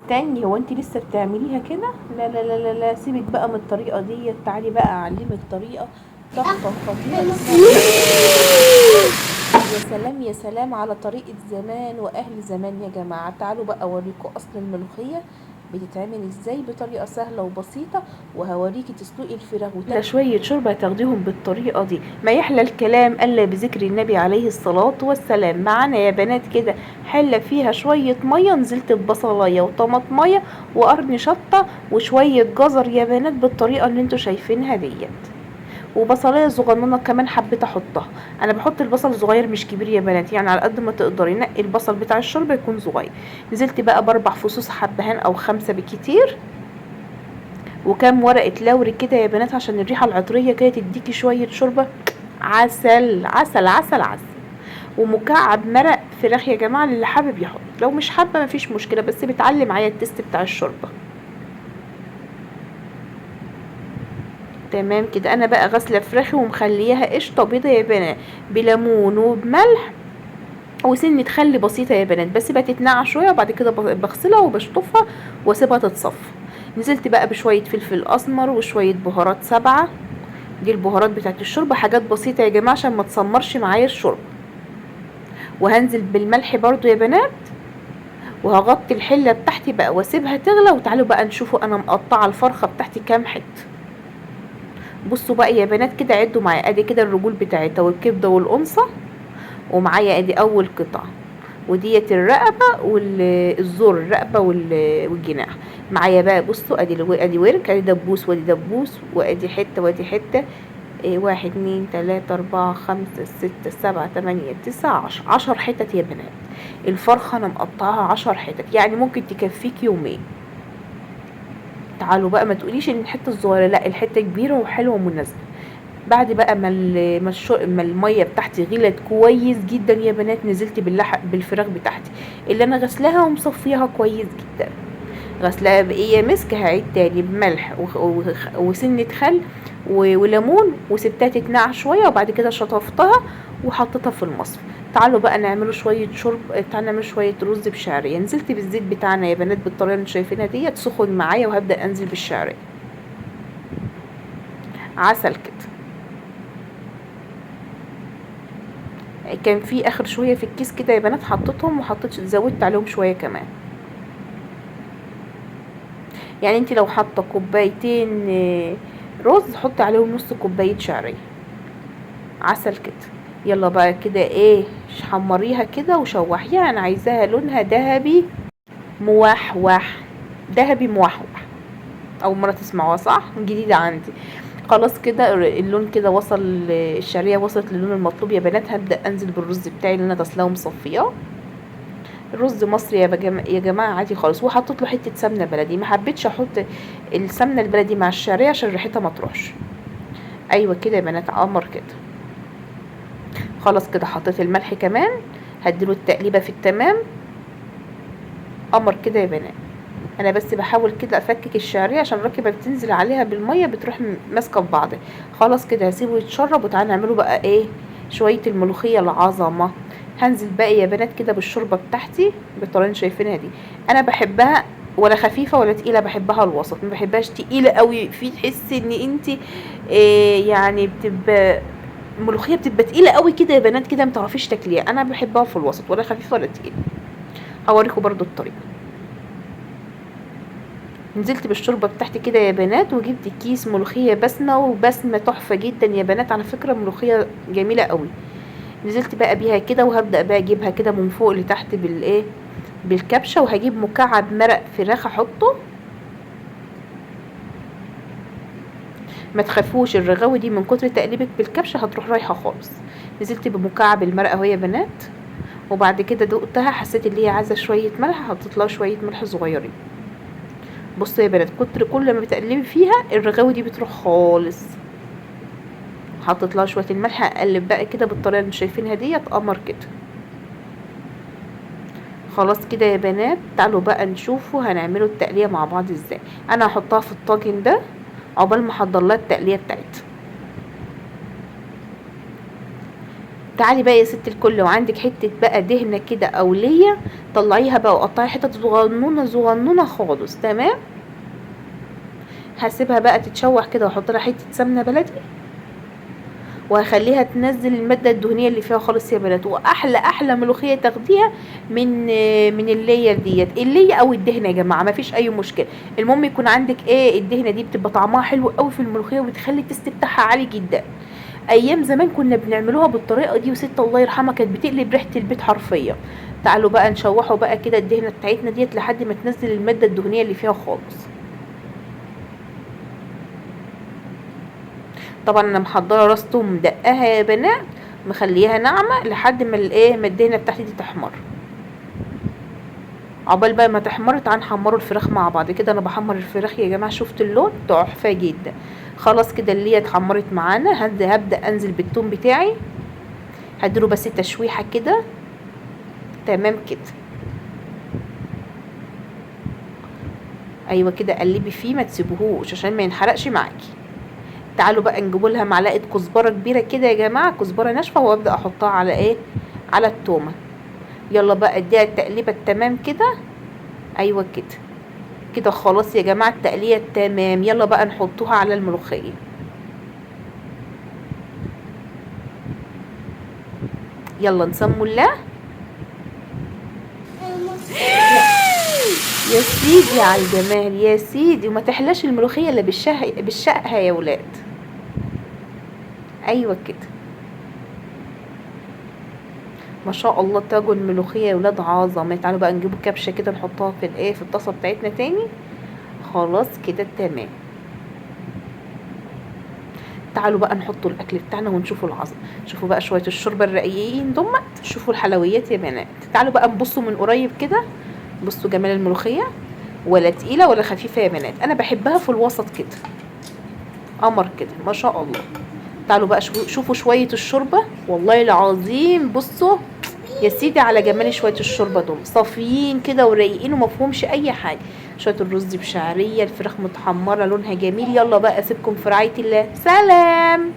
تاني، هو انت لسه بتعمليها كده؟ لا لا لا لا لا، سيبك بقى من الطريقه دي، تعالي بقى اعلمك طريقه تحفه خطيره اسمها. يا سلام يا سلام على طريقة زمان وأهل زمان يا جماعة. تعالوا بقى أوريكم أصل الملوخية بتتعمل ازاي بطريقة سهلة وبسيطة، وهوريكي تسلقي الفراخ وتاكلي شوية شوربة هتاخديهم بالطريقة دي. ما يحلى الكلام ألا بذكر النبي عليه الصلاة والسلام. معانا يا بنات كده حلة فيها شوية مية، نزلت ببصلاية وطماطمية وقرن شطة وشوية جزر يا بنات بالطريقة اللي انتوا شايفينها ديت، وبصلايه صغننه كمان حبيت احطها. انا بحط البصل صغير مش كبير يا بنات، يعني على قد ما تقدري نقي البصل بتاع الشوربه يكون صغير. نزلت بقى باربع فصوص حبهان او خمسه بالكتير، وكام ورقه لوري كده يا بنات عشان الريحه العطريه كده تديكي شويه شوربه. عسل عسل عسل عسل. ومكعب مرق فراخ يا جماعه اللي حابب يحط، لو مش حابه مفيش مشكله، بس بتعلي معايا التست بتاع الشوربه. تمام كده. انا بقى غاسله فراخي ومخلياها قشطه بيضه يا بنات بليمون وبملح وسنة خل بسيطة يا بنات، بس بتتنقع شوية وبعد كده بغسلها وبشطفها واسيبها تتصفى. نزلت بقى بشوية فلفل اسمر وشوية بهارات سبعة، دي البهارات بتاعت الشوربة، حاجات بسيطة يا جماعة عشان ما تسمرش معايا الشوربة. وهنزل بالملح برضو يا بنات، وهغطي الحلة بتاعتي بقى واسيبها تغلى. وتعالوا بقى نشوفوا انا مقطعة الفرخة بتاعتي كام حتة. بصوا بقى يا بنات كده، عدوا معايا ادي كده الرجول بتاعتها والكبدة والقنصة، ومعايا ادي اول قطعة، وديت الرقبه والزور، الرقبه والجناح. معايا بقى بصوا ادي ورك، ادي دبوس وادي دبوس وادي حته وادي حته. إيه، واحد اتنين تلاته اربعه خمسه سته سبعه تمانيه تسعه عشر حتت يا بنات. الفرخه انا مقطعاها 10 حتت، يعني ممكن تكفيك يومين. تعالوا بقى ما تقوليش ان الحته الصغيره، لا الحته كبيره وحلوه ومناسبه. بعد بقى ما الميه بتاعتي غلت كويس جدا يا بنات، نزلت بالفراخ بتاعتي اللي انا غسلاها ومصفيها كويس جدا. غسلاها بايه يا مسك، هعيد تاني بملح وسنه خل وليمون، وسبتها تتنقع شويه وبعد كده شطفتها وحطيتها في المصفى. تعالوا بقى نعملوا شويه شرب، تعالوا نعمل شويه رز بشعريه. نزلت بالزيت بتاعنا يا بنات بالطريقه اللي انتوا شايفينها ديت، سخن معايا وهبدا انزل بالشعريه. عسل كده. كان في اخر شويه في الكيس كده يا بنات حطيتهم، وحطيت زودت عليهم شويه كمان. يعني انت لو حاطه كوبايتين رز، حطي عليهم نص كوبايه شعريه. عسل كده. يلا بقى كده ايه، حمريها كده وشوحيها، انا عايزاها لونها ذهبي موحوح. ذهبي موحوح، اول مره تسمعوها صح، جديده عندي. خلاص كده اللون كده وصل، الشعريه وصلت للون المطلوب يا بنات. هبدا انزل بالرز بتاعي اللي انا غسلاه ومصفياه. الرز مصري يا جماعه عادي خالص، وحطيت له حته سمنه بلدي، ما حبيتش احط السمنه البلدي مع الشعريه عشان ريحتها ما تروحش. ايوه كده يا بنات، عمر كده. خلاص كده حطيت الملح كمان، هديله التقليبه في التمام. قمر كده يا بنات. انا بس بحاول كده افكك الشعريه عشان الركبه بتنزل عليها بالميه بتروح ماسكه في بعض. خلاص كده هسيبه يتشرب، وتعالى نعمله بقى ايه، شويه الملوخيه العظمه. هنزل بقى يا بنات كده بالشوربه بتاعتي بالطريقه اللي شايفينها دي. انا بحبها ولا خفيفه ولا تقيله، بحبها الوسط، ما بحبهاش تقيله قوي في تحسي ان انت إيه يعني، بتبقى الملوخيه بتبقى تقيله قوي كده يا بنات، كده ما تعرفيش تاكليها. انا بحبها في الوسط، ولا خفيفه ولا تقيله. هوريكم برضو الطريقه. نزلت بالشوربه بتاعتي كده يا بنات، وجبت كيس ملوخيه بسمه، وبسمه تحفه جدا يا بنات، على فكره ملوخيه جميله قوي. نزلت بقى بيها كده، وهبدا بقى اجيبها كده من فوق لتحت بالايه، بالكبشه. وهجيب مكعب مرق فراخ احطه. ما تخافوش الرغاوي دي من كتر تقليبك بالكبشه هتروح رايحه خالص. نزلت بمكعب المرق اهو يا بنات، وبعد كده دقتها حسيت ان هي عايزه شويه ملح، حطيت لها شويه ملح صغيرين. بصوا يا بنات، كل ما بتقلبي فيها الرغاوي دي بتروح خالص. حطيت لها شويه الملح، اقلب بقى كده بالطريقه اللي شايفينها ديت، قمر كده. خلاص كده يا بنات، تعالوا بقى نشوفوا هنعملوا التقليه مع بعض ازاي. انا هحطها في الطاجن ده عقبال ما احضر لها التقليه بتاعتها. تعالي بقى يا ست الكل، وعندك حته بقى دهنه كده او ليا، طلعيها بقى وقطعي حتت صغنونه صغنونه خالص. تمام. هسيبها بقى تتشوح كده، واحط لها حته سمنه بلدي، وهخليها تنزل الماده الدهنيه اللي فيها خالص يا بنات. واحلى احلى ملوخيه تاخديها من اللية ديت، اللية او الدهنه يا جماعه، ما فيش اي مشكله. المهم يكون عندك ايه، الدهنه دي بتبقى طعمها حلو قوي في الملوخيه، وبتخلي التست بتاعها عالي جدا. ايام زمان كنا بنعملوها بالطريقه دي، وست الله يرحمها كانت بتقلب ريحه البيت حرفيا. تعالوا بقى نشوحوا بقى كده الدهنه بتاعتنا ديت لحد ما تنزل الماده الدهنيه اللي فيها خالص. طبعا انا محضره راس توم مدقاها يا بنات، مخليها ناعمه لحد ما الايه، ما الدهنه بتاعتي دي تحمر. عقبال بقى ما تحمر، تعال نحمروا الفراخ مع بعض كده. انا بحمر الفراخ يا جماعه، شفت اللون تحفه جدا. خلاص كده اللي هي اتحمرت معانا، هبدا انزل بالثوم بتاعي، هديله بس تشويحه كده. تمام كده. ايوه كده، قلبي فيه ما تسيبوهوش عشان ما ينحرقش معاكي. تعالوا بقى نجيبوا لها معلقه كزبره كبيره كده يا جماعه، كزبره ناشفه، وابدا احطها على ايه، على التومه. يلا بقى اديها التقليبه التمام كده. ايوه كده كده خلاص يا جماعه، التقليه تمام. يلا بقى نحطوها على الملوخيه. يلا نسموا الله. يا سيدي على الجمال يا سيدي، وما تحلاش الملوخيه الا بالشقه يا ولاد. ايوه كده، ما شاء الله تاكل الملوخيه يا ولاد عظمه. تعالوا بقى نجيبوا كبشه كده نحطها في الايه، في الطاسه بتاعتنا تاني. خلاص كده تمام. تعالوا بقى نحطوا الاكل بتاعنا ونشوفوا العظمه. شوفوا بقى شويه الشوربه الرقيقين دمت، شوفوا الحلويات يا بنات. تعالوا بقى نبصوا من قريب كده، بصوا جمال الملوخيه، ولا تقيله ولا خفيفه يا بنات. انا بحبها في الوسط كده، قمر كده ما شاء الله. تعالوا بقى شوفوا شويه الشوربه، والله العظيم بصوا يا سيدي على جمال شويه الشوربه دول، صافيين كده ورايقين ومفهومش اي حاجه. شويه الرز بشعريه، الفراخ متحمره لونها جميل. يلا بقى اسيبكم في رعايه الله، سلام.